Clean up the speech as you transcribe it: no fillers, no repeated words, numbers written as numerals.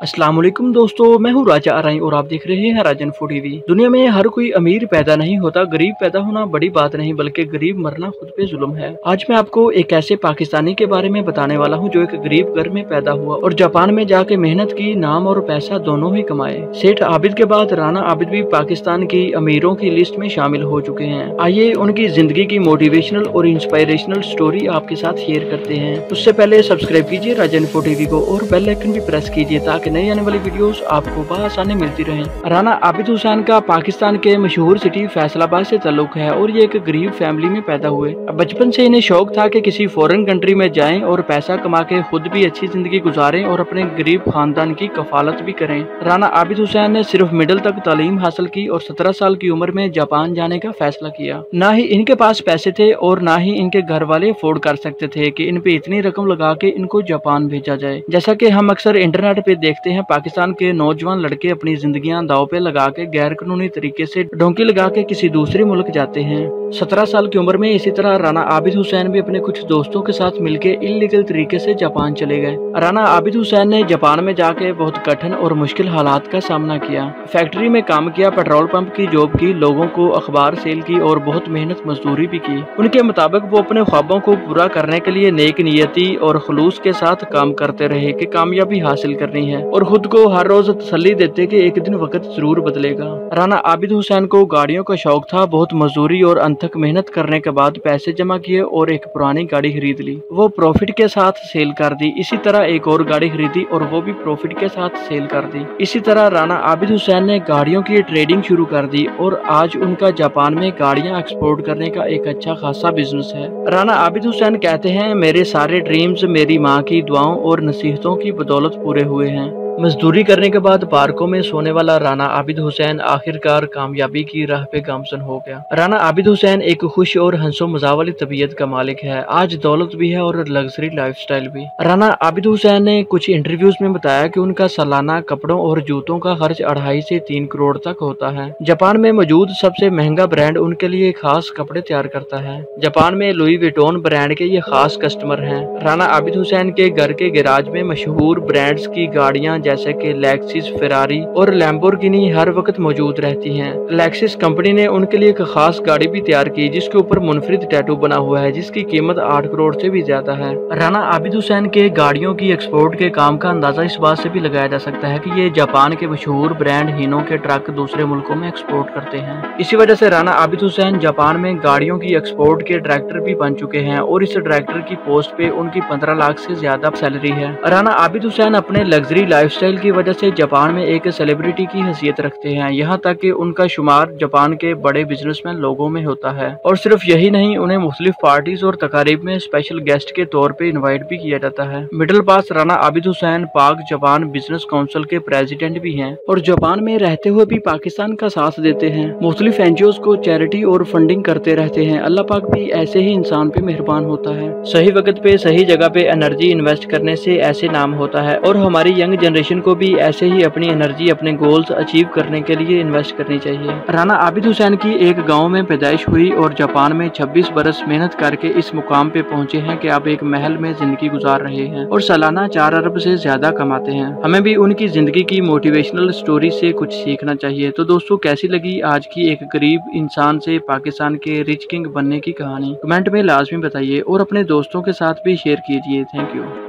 अस्सलाम वालेकुम दोस्तों, मैं हूँ राजा आराई और आप देख रहे हैं राजन फूड टीवी। दुनिया में हर कोई अमीर पैदा नहीं होता, गरीब पैदा होना बड़ी बात नहीं बल्कि गरीब मरना खुद पे जुल्म है। आज मैं आपको एक ऐसे पाकिस्तानी के बारे में बताने वाला हूँ जो एक गरीब घर में पैदा हुआ और जापान में जाके मेहनत की, नाम और पैसा दोनों ही कमाए। सेठ आबिद के बाद राना आबिद भी पाकिस्तान की अमीरों की लिस्ट में शामिल हो चुके हैं। आइए उनकी जिंदगी की मोटिवेशनल और इंस्पायरेशनल स्टोरी आपके साथ शेयर करते हैं। उससे पहले सब्सक्राइब कीजिए राजन फूड टीवी को और बेल आइकन भी प्रेस कीजिए ताकि नई आने वाली वीडियोस आपको बआसानी मिलती रहें। राना आबिद हुसैन का पाकिस्तान के मशहूर सिटी फैसलाबाद से ताल्लुक है और ये एक गरीब फैमिली में पैदा हुए। बचपन से इन्हें शौक था कि किसी फॉरेन कंट्री में जाएं और पैसा कमा के खुद भी अच्छी जिंदगी गुजारें और अपने गरीब खानदान की कफालत भी करें। राना आबिद हुसैन ने सिर्फ मिडिल तक तालीम हासिल की और 17 साल की उम्र में जापान जाने का फैसला किया। ना ही इनके पास पैसे थे और ना ही इनके घर वाले अफोर्ड कर सकते थे कि इन पे इतनी रकम लगा के इनको जापान भेजा जाए। जैसा कि हम अक्सर इंटरनेट पे देखते हैं, पाकिस्तान के नौजवान लड़के अपनी जिंदगियां दांव पे लगा के गैर कानूनी तरीके से डोंकी लगा के किसी दूसरे मुल्क जाते हैं। 17 साल की उम्र में इसी तरह राना आबिद हुसैन भी अपने कुछ दोस्तों के साथ मिलके इलीगल तरीके से जापान चले गए। राना आबिद हुसैन ने जापान में जाके बहुत कठिन और मुश्किल हालात का सामना किया। फैक्ट्री में काम किया, पेट्रोल पंप की जॉब की, लोगों को अखबार सेल की और बहुत मेहनत मजदूरी भी की। उनके मुताबिक वो अपने ख्वाबों को पूरा करने के लिए नेक नियति और खुलूस के साथ काम करते रहे कि कामयाबी हासिल करनी है और खुद को हर रोज तसल्ली देते कि एक दिन वक्त जरूर बदलेगा। राना आबिद हुसैन को गाड़ियों का शौक था। बहुत मजदूरी और अनथक मेहनत करने के बाद पैसे जमा किए और एक पुरानी गाड़ी खरीद ली। वो प्रॉफिट के साथ सेल कर दी। इसी तरह एक और गाड़ी खरीदी और वो भी प्रॉफिट के साथ सेल कर दी। इसी तरह राना आबिद हुसैन ने गाड़ियों की ट्रेडिंग शुरू कर दी और आज उनका जापान में गाड़ियां एक्सपोर्ट करने का एक अच्छा खासा बिजनेस है। राना आबिद हुसैन कहते हैं, मेरे सारे ड्रीम्स मेरी माँ की दुआओं और नसीहतों की बदौलत पूरे हुए हैं। मजदूरी करने के बाद पार्कों में सोने वाला राना आबिद हुसैन आखिरकार कामयाबी की राह पे गामजन हो गया। राना आबिद हुसैन एक खुश और हंसो मजा वाली तबीयत का मालिक है। आज दौलत भी है और लग्जरी लाइफस्टाइल भी। राना आबिद हुसैन ने कुछ इंटरव्यूज में बताया कि उनका सालाना कपड़ों और जूतों का खर्च 2.5 से 3 करोड़ तक होता है। जापान में मौजूद सबसे महंगा ब्रांड उनके लिए खास कपड़े तैयार करता है। जापान में लुई विटोन ब्रांड के ये खास कस्टमर हैं। राना आबिद हुसैन के घर के गैराज में मशहूर ब्रांड्स की गाड़ियां जैसे कि लेक्सिस, फेरारी और लैम्बोर्गिनी हर वक्त मौजूद रहती हैं। लेक्सिस कंपनी ने उनके लिए एक खास गाड़ी भी तैयार की जिसके ऊपर मुनफरिद टैटू बना हुआ है जिसकी कीमत 8 करोड़ से भी ज्यादा है। राना आबिद हुसैन के गाड़ियों की एक्सपोर्ट के काम का अंदाजा इस बात से भी लगाया जा सकता है कि ये जापान के मशहूर ब्रांड हीनो के ट्रक दूसरे मुल्कों में एक्सपोर्ट करते हैं। इसी वजह से राना आबिद हुसैन जापान में गाड़ियों की एक्सपोर्ट के डायरेक्टर भी बन चुके हैं और इस डायरेक्टर की पोस्ट पे उनकी 15 लाख से ज्यादा सैलरी है। राना आबिद हुसैन अपने लग्जरी लाइफस्टाइल की वजह से जापान में एक सेलिब्रिटी की हैसियत रखते हैं। यहाँ तक कि उनका शुमार जापान के बड़े बिजनेसमैन लोगों में होता है और सिर्फ यही नहीं, उन्हें मुख्तलिफ पार्टीज और तकारीब में स्पेशल गेस्ट के तौर पे इनवाइट भी किया जाता है। मिडिल पास राना आबिद हुसैन पाक जापान बिजनेस काउंसिल के प्रेसिडेंट भी हैं और जापान में रहते हुए भी पाकिस्तान का साथ देते हैं। मुख्तलिफ एनजीओज को चैरिटी और फंडिंग करते रहते हैं। अल्लाह पाक भी ऐसे ही इंसान पे मेहरबान होता है। सही वक्त पे सही जगह पे एनर्जी इन्वेस्ट करने से ऐसे नाम होता है और हमारी यंग जनरेशन को भी ऐसे ही अपनी एनर्जी अपने गोल्स अचीव करने के लिए इन्वेस्ट करनी चाहिए। राना आबिद हुसैन की एक गांव में पैदाइश हुई और जापान में 26 बरस मेहनत करके इस मुकाम पे पहुंचे हैं कि अब एक महल में जिंदगी गुजार रहे हैं और सालाना 4 अरब से ज्यादा कमाते हैं। हमें भी उनकी जिंदगी की मोटिवेशनल स्टोरी से कुछ सीखना चाहिए। तो दोस्तों, कैसी लगी आज की एक गरीब इंसान से पाकिस्तान के रिच किंग बनने की कहानी? कमेंट में लाजमी बताइए और अपने दोस्तों के साथ भी शेयर कीजिए। Thank you.